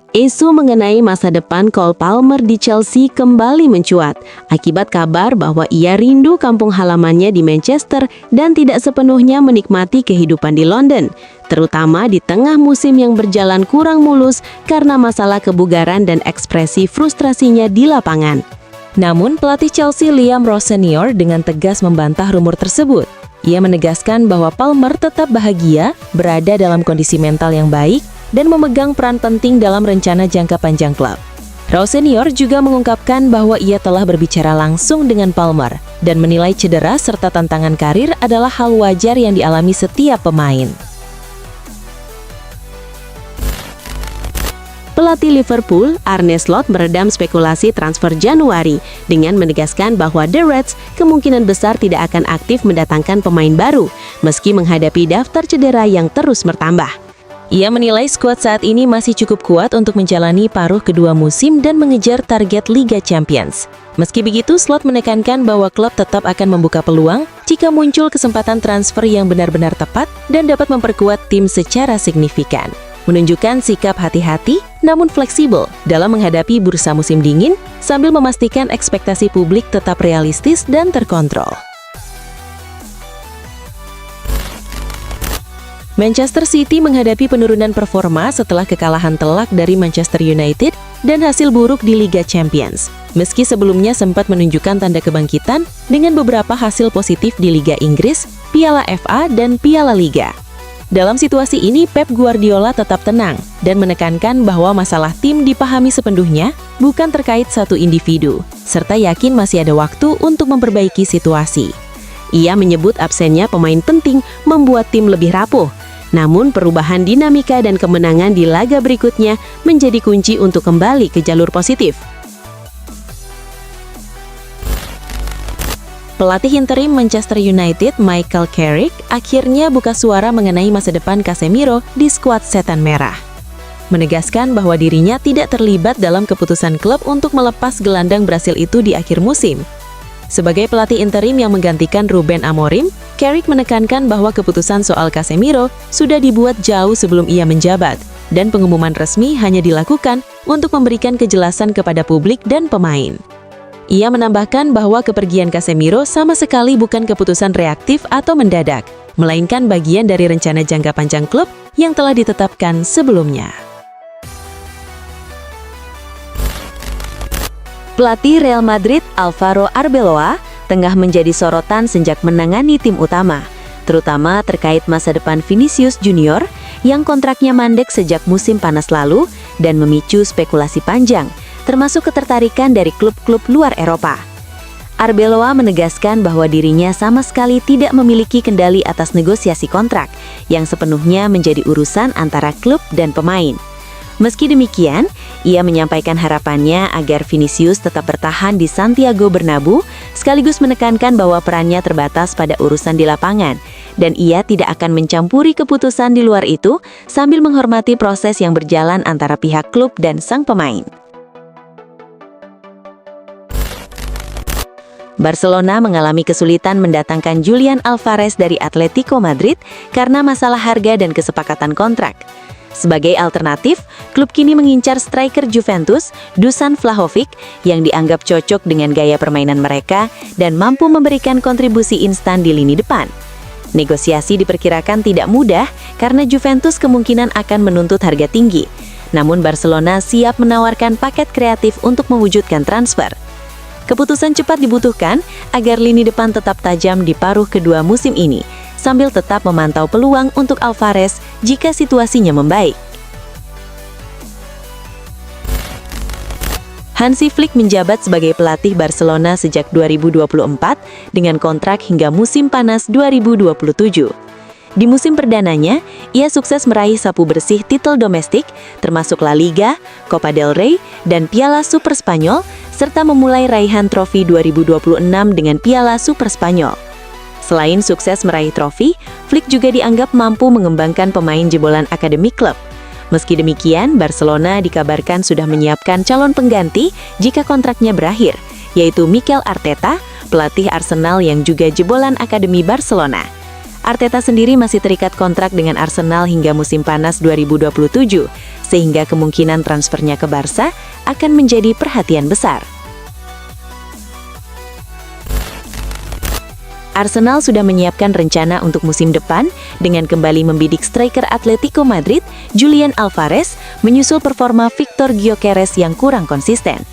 Isu mengenai masa depan Cole Palmer di Chelsea kembali mencuat akibat kabar bahwa ia rindu kampung halamannya di Manchester dan tidak sepenuhnya menikmati kehidupan di London, terutama di tengah musim yang berjalan kurang mulus karena masalah kebugaran dan ekspresi frustrasinya di lapangan. Namun, pelatih Chelsea Liam Ross Senior dengan tegas membantah rumor tersebut. Ia menegaskan bahwa Palmer tetap bahagia, berada dalam kondisi mental yang baik, dan memegang peran penting dalam rencana jangka panjang klub. Ross Senior juga mengungkapkan bahwa ia telah berbicara langsung dengan Palmer dan menilai cedera serta tantangan karir adalah hal wajar yang dialami setiap pemain. Pelatih Liverpool, Arne Slot meredam spekulasi transfer Januari dengan menegaskan bahwa The Reds kemungkinan besar tidak akan aktif mendatangkan pemain baru meski menghadapi daftar cedera yang terus bertambah. Ia menilai skuad saat ini masih cukup kuat untuk menjalani paruh kedua musim dan mengejar target Liga Champions. Meski begitu, Slot menekankan bahwa klub tetap akan membuka peluang jika muncul kesempatan transfer yang benar-benar tepat dan dapat memperkuat tim secara signifikan. Menunjukkan sikap hati-hati namun fleksibel dalam menghadapi bursa musim dingin sambil memastikan ekspektasi publik tetap realistis dan terkontrol. Manchester City menghadapi penurunan performa setelah kekalahan telak dari Manchester United dan hasil buruk di Liga Champions. Meski sebelumnya sempat menunjukkan tanda kebangkitan dengan beberapa hasil positif di Liga Inggris, Piala FA, dan Piala Liga. Dalam situasi ini, Pep Guardiola tetap tenang dan menekankan bahwa masalah tim dipahami sepenuhnya, bukan terkait satu individu, serta yakin masih ada waktu untuk memperbaiki situasi. Ia menyebut absennya pemain penting membuat tim lebih rapuh. Namun perubahan dinamika dan kemenangan di laga berikutnya menjadi kunci untuk kembali ke jalur positif. Pelatih interim Manchester United, Michael Carrick, akhirnya buka suara mengenai masa depan Casemiro di skuad Setan Merah. Menegaskan bahwa dirinya tidak terlibat dalam keputusan klub untuk melepas gelandang Brasil itu di akhir musim. Sebagai pelatih interim yang menggantikan Ruben Amorim, Carrick menekankan bahwa keputusan soal Casemiro sudah dibuat jauh sebelum ia menjabat, dan pengumuman resmi hanya dilakukan untuk memberikan kejelasan kepada publik dan pemain. Ia menambahkan bahwa kepergian Casemiro sama sekali bukan keputusan reaktif atau mendadak, melainkan bagian dari rencana jangka panjang klub yang telah ditetapkan sebelumnya. Pelatih Real Madrid, Alvaro Arbeloa, tengah menjadi sorotan sejak menangani tim utama, terutama terkait masa depan Vinicius Junior yang kontraknya mandek sejak musim panas lalu dan memicu spekulasi panjang, termasuk ketertarikan dari klub-klub luar Eropa. Arbeloa menegaskan bahwa dirinya sama sekali tidak memiliki kendali atas negosiasi kontrak, yang sepenuhnya menjadi urusan antara klub dan pemain. Meski demikian, ia menyampaikan harapannya agar Vinicius tetap bertahan di Santiago Bernabeu, sekaligus menekankan bahwa perannya terbatas pada urusan di lapangan, dan ia tidak akan mencampuri keputusan di luar itu sambil menghormati proses yang berjalan antara pihak klub dan sang pemain. Barcelona mengalami kesulitan mendatangkan Julian Alvarez dari Atletico Madrid karena masalah harga dan kesepakatan kontrak. Sebagai alternatif, klub kini mengincar striker Juventus, Dusan Vlahovic, yang dianggap cocok dengan gaya permainan mereka dan mampu memberikan kontribusi instan di lini depan. Negosiasi diperkirakan tidak mudah karena Juventus kemungkinan akan menuntut harga tinggi. Namun Barcelona siap menawarkan paket kreatif untuk mewujudkan transfer. Keputusan cepat dibutuhkan agar lini depan tetap tajam di paruh kedua musim ini, sambil tetap memantau peluang untuk Alvarez jika situasinya membaik. Hansi Flick menjabat sebagai pelatih Barcelona sejak 2024 dengan kontrak hingga musim panas 2027. Di musim perdananya, ia sukses meraih sapu bersih titel domestik, termasuk La Liga, Copa del Rey, dan Piala Super Spanyol, serta memulai raihan trofi 2026 dengan Piala Super Spanyol. Selain sukses meraih trofi, Flick juga dianggap mampu mengembangkan pemain jebolan akademi klub. Meski demikian, Barcelona dikabarkan sudah menyiapkan calon pengganti jika kontraknya berakhir, yaitu Mikel Arteta, pelatih Arsenal yang juga jebolan akademi Barcelona. Arteta sendiri masih terikat kontrak dengan Arsenal hingga musim panas 2027, sehingga kemungkinan transfernya ke Barca akan menjadi perhatian besar. Arsenal sudah menyiapkan rencana untuk musim depan dengan kembali membidik striker Atletico Madrid, Julian Alvarez, menyusul performa Victor Gyökeres yang kurang konsisten.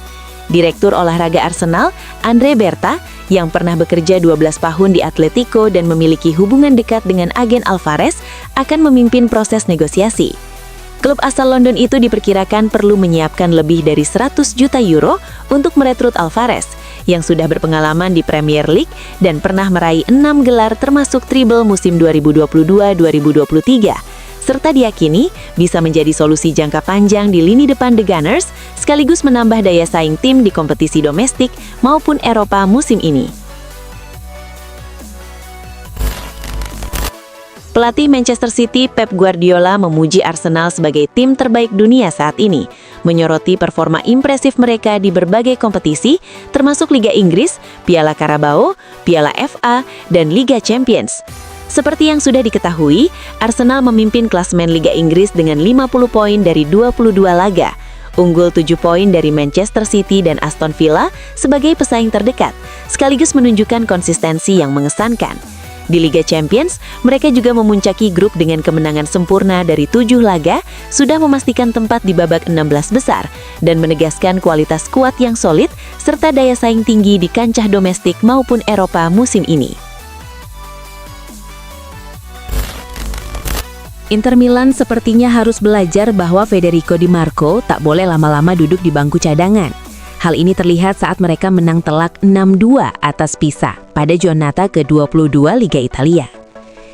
Direktur olahraga Arsenal, Andre Berta, yang pernah bekerja 12 tahun di Atletico dan memiliki hubungan dekat dengan agen Alvarez, akan memimpin proses negosiasi. Klub asal London itu diperkirakan perlu menyiapkan lebih dari 100 juta euro untuk merekrut Alvarez, yang sudah berpengalaman di Premier League dan pernah meraih 6 gelar termasuk treble musim 2022-2023, serta diyakini bisa menjadi solusi jangka panjang di lini depan The Gunners, sekaligus menambah daya saing tim di kompetisi domestik maupun Eropa musim ini. Pelatih Manchester City Pep Guardiola memuji Arsenal sebagai tim terbaik dunia saat ini, menyoroti performa impresif mereka di berbagai kompetisi, termasuk Liga Inggris, Piala Carabao, Piala FA, dan Liga Champions. Seperti yang sudah diketahui, Arsenal memimpin klasemen Liga Inggris dengan 50 poin dari 22 laga, unggul 7 poin dari Manchester City dan Aston Villa sebagai pesaing terdekat, sekaligus menunjukkan konsistensi yang mengesankan. Di Liga Champions, mereka juga memuncaki grup dengan kemenangan sempurna dari 7 laga, sudah memastikan tempat di babak 16 besar, dan menegaskan kualitas skuad yang solid, serta daya saing tinggi di kancah domestik maupun Eropa musim ini. Inter Milan sepertinya harus belajar bahwa Federico Di Marco tak boleh lama-lama duduk di bangku cadangan. Hal ini terlihat saat mereka menang telak 6-2 atas Pisa pada Giornata ke-22 Liga Italia.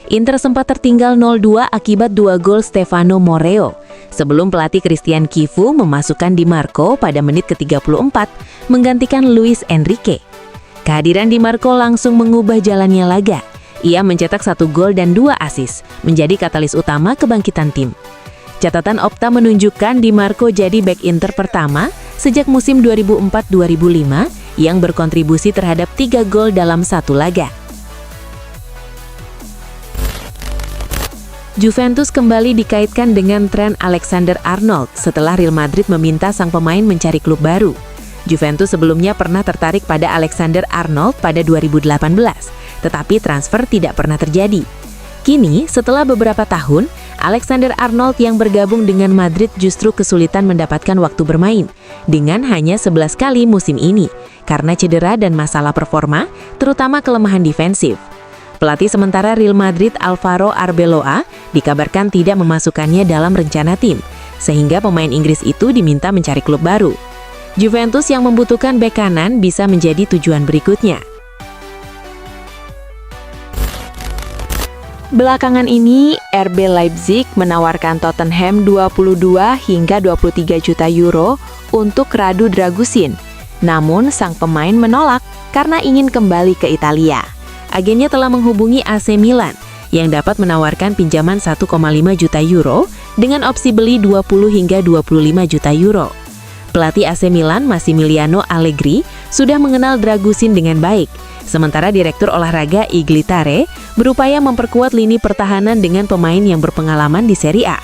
Inter sempat tertinggal 0-2 akibat 2 gol Stefano Moreo, sebelum pelatih Christian Chivu memasukkan Di Marco pada menit ke-34 menggantikan Luis Enrique. Kehadiran Di Marco langsung mengubah jalannya laga. Ia mencetak 1 gol dan 2 assist, menjadi katalis utama kebangkitan tim. Catatan Opta menunjukkan Di Marco jadi bek Inter pertama sejak musim 2004-2005 yang berkontribusi terhadap 3 gol dalam 1 laga. Juventus kembali dikaitkan dengan tren Alexander-Arnold setelah Real Madrid meminta sang pemain mencari klub baru. Juventus sebelumnya pernah tertarik pada Alexander-Arnold pada 2018, tetapi transfer tidak pernah terjadi. Kini, setelah beberapa tahun, Alexander-Arnold yang bergabung dengan Madrid justru kesulitan mendapatkan waktu bermain, dengan hanya 11 kali musim ini, karena cedera dan masalah performa, terutama kelemahan defensif. Pelatih sementara Real Madrid Alvaro Arbeloa dikabarkan tidak memasukkannya dalam rencana tim, sehingga pemain Inggris itu diminta mencari klub baru. Juventus yang membutuhkan bek kanan bisa menjadi tujuan berikutnya. Belakangan ini, RB Leipzig menawarkan Tottenham 22 hingga 23 juta euro untuk Radu Dragusin. Namun, sang pemain menolak karena ingin kembali ke Italia. Agennya telah menghubungi AC Milan yang dapat menawarkan pinjaman 1,5 juta euro dengan opsi beli 20 hingga 25 juta euro. Pelatih AC Milan, Massimiliano Allegri, sudah mengenal Dragusin dengan baik. Sementara Direktur Olahraga Iglitare berupaya memperkuat lini pertahanan dengan pemain yang berpengalaman di Serie A.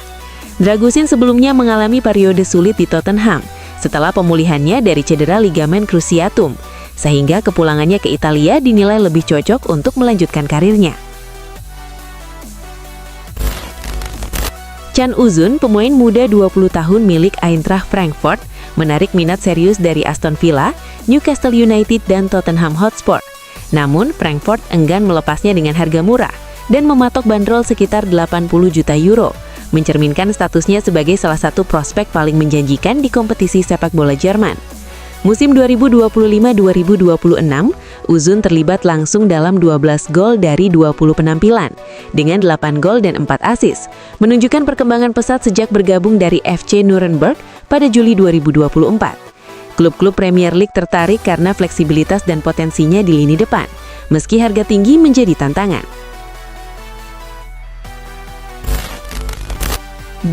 Dragusin sebelumnya mengalami periode sulit di Tottenham setelah pemulihannya dari cedera ligamen cruciatum, sehingga kepulangannya ke Italia dinilai lebih cocok untuk melanjutkan karirnya. Can Uzun, pemain muda 20 tahun milik Eintracht Frankfurt, menarik minat serius dari Aston Villa, Newcastle United, dan Tottenham Hotspur. Namun, Frankfurt enggan melepasnya dengan harga murah dan mematok bandrol sekitar 80 juta euro, mencerminkan statusnya sebagai salah satu prospek paling menjanjikan di kompetisi sepak bola Jerman. Musim 2025-2026, Uzun terlibat langsung dalam 12 gol dari 20 penampilan, dengan 8 gol dan 4 assist, menunjukkan perkembangan pesat sejak bergabung dari FC Nuremberg pada Juli 2024. Klub-klub Premier League tertarik karena fleksibilitas dan potensinya di lini depan, meski harga tinggi menjadi tantangan.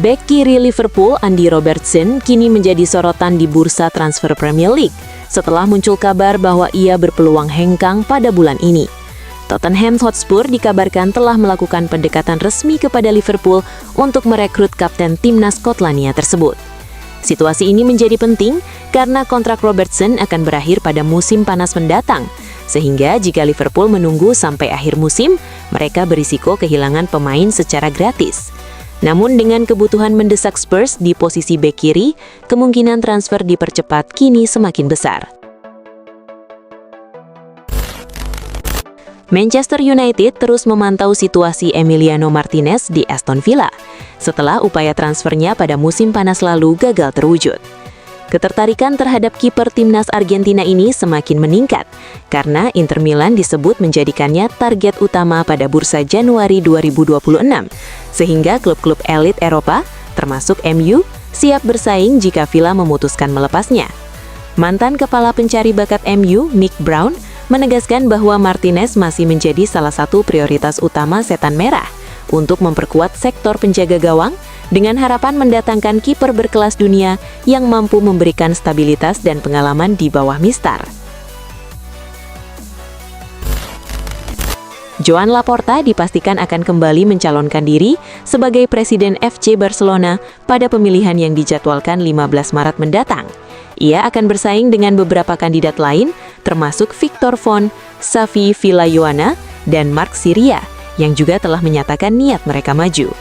Bek kiri Liverpool, Andy Robertson, kini menjadi sorotan di bursa transfer Premier League setelah muncul kabar bahwa ia berpeluang hengkang pada bulan ini. Tottenham Hotspur dikabarkan telah melakukan pendekatan resmi kepada Liverpool untuk merekrut kapten timnas Skotlandia tersebut. Situasi ini menjadi penting karena kontrak Robertson akan berakhir pada musim panas mendatang, sehingga jika Liverpool menunggu sampai akhir musim, mereka berisiko kehilangan pemain secara gratis. Namun dengan kebutuhan mendesak Spurs di posisi bek kiri, kemungkinan transfer dipercepat kini semakin besar. Manchester United terus memantau situasi Emiliano Martinez di Aston Villa setelah upaya transfernya pada musim panas lalu gagal terwujud. Ketertarikan terhadap kiper timnas Argentina ini semakin meningkat karena Inter Milan disebut menjadikannya target utama pada bursa Januari 2026, sehingga klub-klub elit Eropa, termasuk MU, siap bersaing jika Villa memutuskan melepasnya. Mantan kepala pencari bakat MU, Mick Brown, menegaskan bahwa Martinez masih menjadi salah satu prioritas utama Setan Merah untuk memperkuat sektor penjaga gawang dengan harapan mendatangkan kiper berkelas dunia yang mampu memberikan stabilitas dan pengalaman di bawah Mistar. Joan Laporta dipastikan akan kembali mencalonkan diri sebagai Presiden FC Barcelona pada pemilihan yang dijadwalkan 15 Maret mendatang. Ia akan bersaing dengan beberapa kandidat lain, termasuk Victor Font, Xavi Villanueva, dan Marc Sirera, yang juga telah menyatakan niat mereka maju.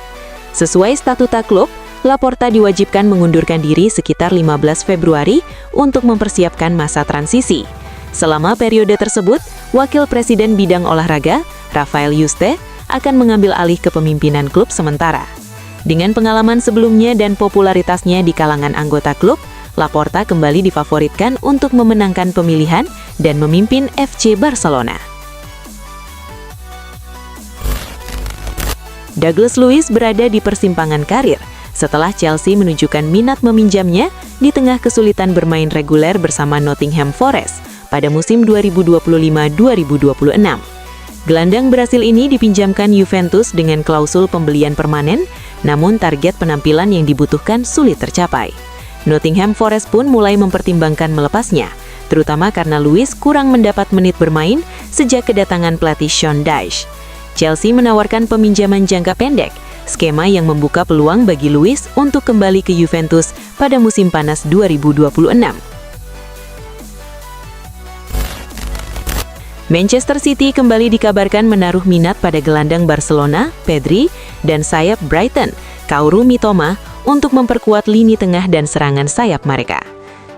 Sesuai statuta klub, Laporta diwajibkan mengundurkan diri sekitar 15 Februari untuk mempersiapkan masa transisi. Selama periode tersebut, Wakil Presiden Bidang Olahraga, Rafael Yuste, akan mengambil alih kepemimpinan klub sementara. Dengan pengalaman sebelumnya dan popularitasnya di kalangan anggota klub, Laporta kembali difavoritkan untuk memenangkan pemilihan dan memimpin FC Barcelona. Douglas Luiz berada di persimpangan karir setelah Chelsea menunjukkan minat meminjamnya di tengah kesulitan bermain reguler bersama Nottingham Forest pada musim 2025-2026. Gelandang Brasil ini dipinjamkan Juventus dengan klausul pembelian permanen, namun target penampilan yang dibutuhkan sulit tercapai. Nottingham Forest pun mulai mempertimbangkan melepasnya, terutama karena Luiz kurang mendapat menit bermain sejak kedatangan pelatih Sean Dyche. Chelsea menawarkan peminjaman jangka pendek, skema yang membuka peluang bagi Luiz untuk kembali ke Juventus pada musim panas 2026. Manchester City kembali dikabarkan menaruh minat pada gelandang Barcelona, Pedri, dan sayap Brighton, Kaoru Mitoma, untuk memperkuat lini tengah dan serangan sayap mereka.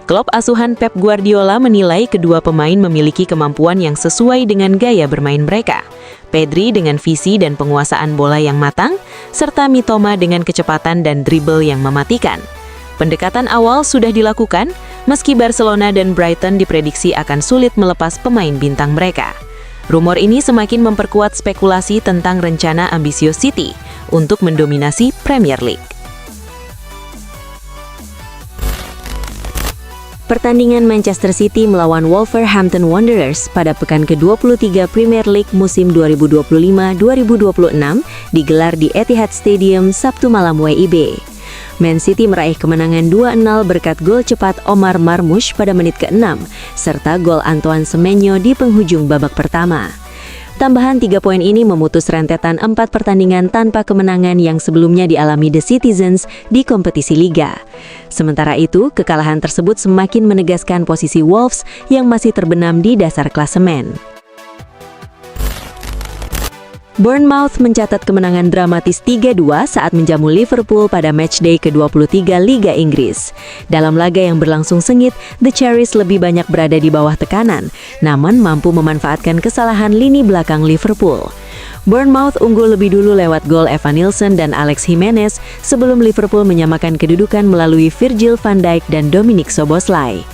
Klub asuhan Pep Guardiola menilai kedua pemain memiliki kemampuan yang sesuai dengan gaya bermain mereka. Pedri dengan visi dan penguasaan bola yang matang, serta Mitoma dengan kecepatan dan dribble yang mematikan. Pendekatan awal sudah dilakukan, meski Barcelona dan Brighton diprediksi akan sulit melepas pemain bintang mereka. Rumor ini semakin memperkuat spekulasi tentang rencana ambisius City untuk mendominasi Premier League. Pertandingan Manchester City melawan Wolverhampton Wanderers pada pekan ke-23 Premier League musim 2025-2026 digelar di Etihad Stadium Sabtu malam WIB. Man City meraih kemenangan 2-0 berkat gol cepat Omar Marmoush pada menit ke-6, serta gol Antoine Semenyo di penghujung babak pertama. Tambahan 3 poin ini memutus rentetan 4 pertandingan tanpa kemenangan yang sebelumnya dialami The Citizens di kompetisi Liga. Sementara itu, kekalahan tersebut semakin menegaskan posisi Wolves yang masih terbenam di dasar klasemen. Bournemouth mencatat kemenangan dramatis 3-2 saat menjamu Liverpool pada matchday ke-23 Liga Inggris. Dalam laga yang berlangsung sengit, The Cherries lebih banyak berada di bawah tekanan, namun mampu memanfaatkan kesalahan lini belakang Liverpool. Bournemouth unggul lebih dulu lewat gol Evan Nilsson dan Alex Jimenez sebelum Liverpool menyamakan kedudukan melalui Virgil van Dijk dan Dominic Szoboszlai.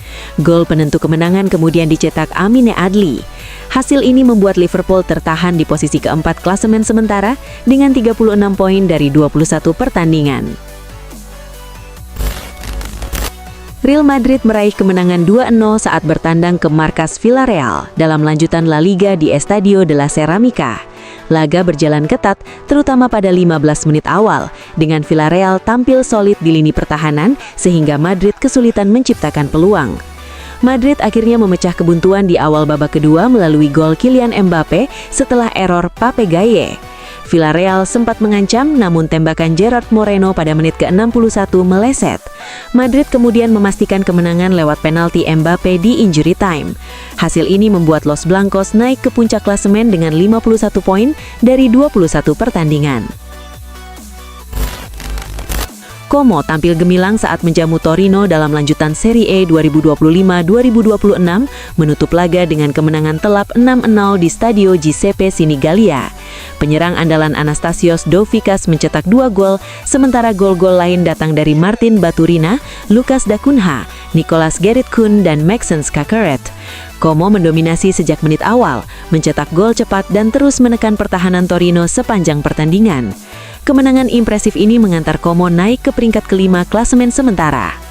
Gol penentu kemenangan kemudian dicetak Amine Adli. Hasil ini membuat Liverpool tertahan di posisi keempat klasemen sementara dengan 36 poin dari 21 pertandingan. Real Madrid meraih kemenangan 2-0 saat bertandang ke markas Villarreal dalam lanjutan La Liga di Estadio de la Cerámica. Laga berjalan ketat, terutama pada 15 menit awal, dengan Villarreal tampil solid di lini pertahanan sehingga Madrid kesulitan menciptakan peluang. Madrid akhirnya memecah kebuntuan di awal babak kedua melalui gol Kylian Mbappe setelah error Pape Gaye. Villarreal sempat mengancam, namun tembakan Gerard Moreno pada menit ke-61 meleset. Madrid kemudian memastikan kemenangan lewat penalti Mbappe di injury time. Hasil ini membuat Los Blancos naik ke puncak klasemen dengan 51 poin dari 21 pertandingan. Como tampil gemilang saat menjamu Torino dalam lanjutan Serie A 2025-2026, menutup laga dengan kemenangan telak 6-0 di Stadio Giuseppe Sinigallia. Penyerang andalan Anastasios Douvikas mencetak 2 gol, sementara gol-gol lain datang dari Martin Baturina, Lucas Dacunha, Nicolas Gerrit-Kun, dan Maxence Kakeret. Como mendominasi sejak menit awal, mencetak gol cepat dan terus menekan pertahanan Torino sepanjang pertandingan. Kemenangan impresif ini mengantar Como naik ke peringkat kelima klasemen sementara.